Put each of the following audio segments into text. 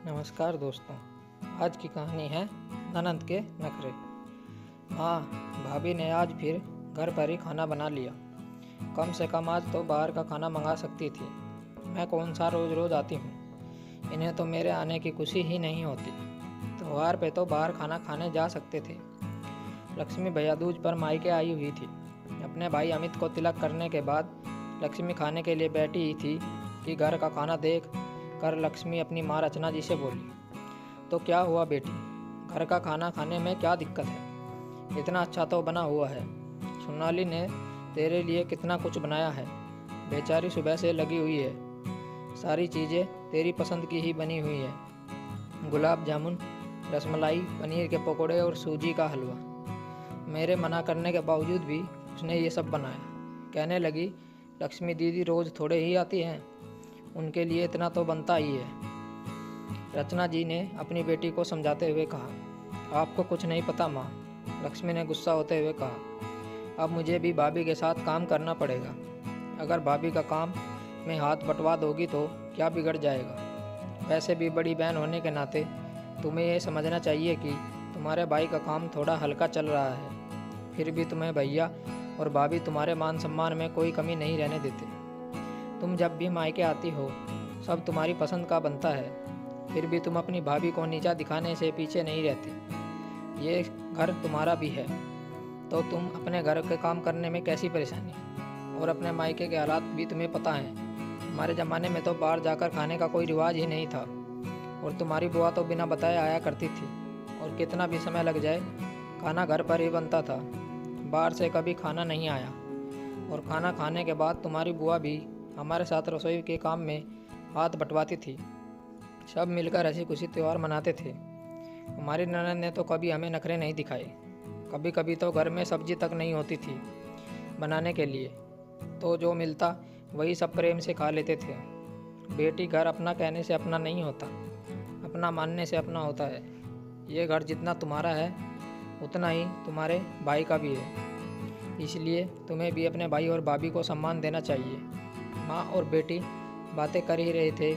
नमस्कार दोस्तों। आज की कहानी है ननंद के नखरे। हाँ, भाभी ने आज फिर घर पर ही खाना बना लिया। कम से कम आज तो बाहर का खाना मंगा सकती थी। मैं कौन सा रोज़ रोज़ आती हूँ। इन्हें तो मेरे आने की खुशी ही नहीं होती। त्योहार पे तो बाहर खाना खाने जा सकते थे। लक्ष्मी भैया दूज पर मायके आई हुई थी। अपने भाई अमित को तिलक करने के बाद लक्ष्मी खाने के लिए बैठी ही थी कि घर का खाना देख कर लक्ष्मी अपनी माँ रचना जी से बोली, तो क्या हुआ बेटी, घर का खाना खाने में क्या दिक्कत है? इतना अच्छा तो बना हुआ है। सोनाली ने तेरे लिए कितना कुछ बनाया है। बेचारी सुबह से लगी हुई है। सारी चीज़ें तेरी पसंद की ही बनी हुई है। गुलाब जामुन, रसमलाई, पनीर के पकोड़े और सूजी का हलवा। मेरे मना करने के बावजूद भी उसने ये सब बनाया। कहने लगी, लक्ष्मी दीदी रोज़ थोड़े ही आती हैं, उनके लिए इतना तो बनता ही है। रचना जी ने अपनी बेटी को समझाते हुए कहा, आपको कुछ नहीं पता माँ। लक्ष्मी ने गुस्सा होते हुए कहा, अब मुझे भी भाभी के साथ काम करना पड़ेगा। अगर भाभी का काम में हाथ बंटवा दोगी तो क्या बिगड़ जाएगा? वैसे भी बड़ी बहन होने के नाते तुम्हें ये समझना चाहिए कि तुम्हारे भाई का काम थोड़ा हल्का चल रहा है। फिर भी तुम्हें भैया और भाभी तुम्हारे मान सम्मान में कोई कमी नहीं रहने देते। तुम जब भी मायके आती हो सब तुम्हारी पसंद का बनता है। फिर भी तुम अपनी भाभी को नीचा दिखाने से पीछे नहीं रहती। ये घर तुम्हारा भी है, तो तुम अपने घर के काम करने में कैसी परेशानी? और अपने मायके के हालात भी तुम्हें पता हैं। हमारे ज़माने में तो बाहर जाकर खाने का कोई रिवाज ही नहीं था। और तुम्हारी बुआ तो बिना बताए आया करती थी, और कितना भी समय लग जाए खाना घर पर ही बनता था। बाहर से कभी खाना नहीं आया। और खाना खाने के बाद तुम्हारी बुआ भी हमारे साथ रसोई के काम में हाथ बंटवाती थी। सब मिलकर हंसी खुशी त्यौहार मनाते थे। हमारी ननद ने तो कभी हमें नखरे नहीं दिखाए। कभी कभी तो घर में सब्जी तक नहीं होती थी बनाने के लिए, तो जो मिलता वही सब प्रेम से खा लेते थे। बेटी, घर अपना कहने से अपना नहीं होता, अपना मानने से अपना होता है। ये घर जितना तुम्हारा है उतना ही तुम्हारे भाई का भी है। इसलिए तुम्हें भी अपने भाई और भाभी को सम्मान देना चाहिए। माँ और बेटी बातें कर ही रहे थे,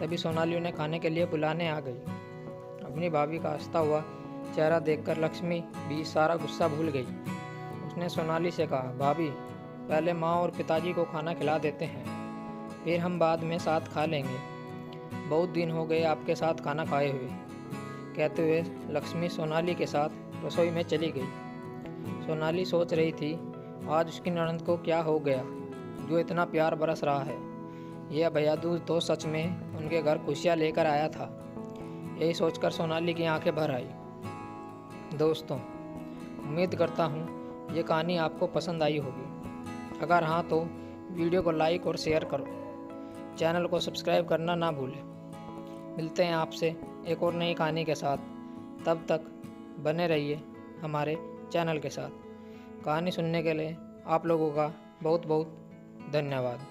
तभी सोनाली उन्हें खाने के लिए बुलाने आ गई। अपनी भाभी का हंसता हुआ चेहरा देखकर लक्ष्मी भी सारा गुस्सा भूल गई। उसने सोनाली से कहा, भाभी, पहले माँ और पिताजी को खाना खिला देते हैं, फिर हम बाद में साथ खा लेंगे। बहुत दिन हो गए आपके साथ खाना खाए हुए। कहते हुए लक्ष्मी सोनाली के साथ रसोई में चली गई। सोनाली सोच रही थी, आज उसकी ननद को क्या हो गया जो इतना प्यार बरस रहा है। यह भैया दूज तो सच में उनके घर खुशियाँ लेकर आया था। यही सोचकर सोनाली की आंखें भर आई। दोस्तों, उम्मीद करता हूँ ये कहानी आपको पसंद आई होगी। अगर हाँ तो वीडियो को लाइक और शेयर करो। चैनल को सब्सक्राइब करना ना भूलें। मिलते हैं आपसे एक और नई कहानी के साथ। तब तक बने रहिए हमारे चैनल के साथ। कहानी सुनने के लिए आप लोगों का बहुत बहुत धन्यवाद।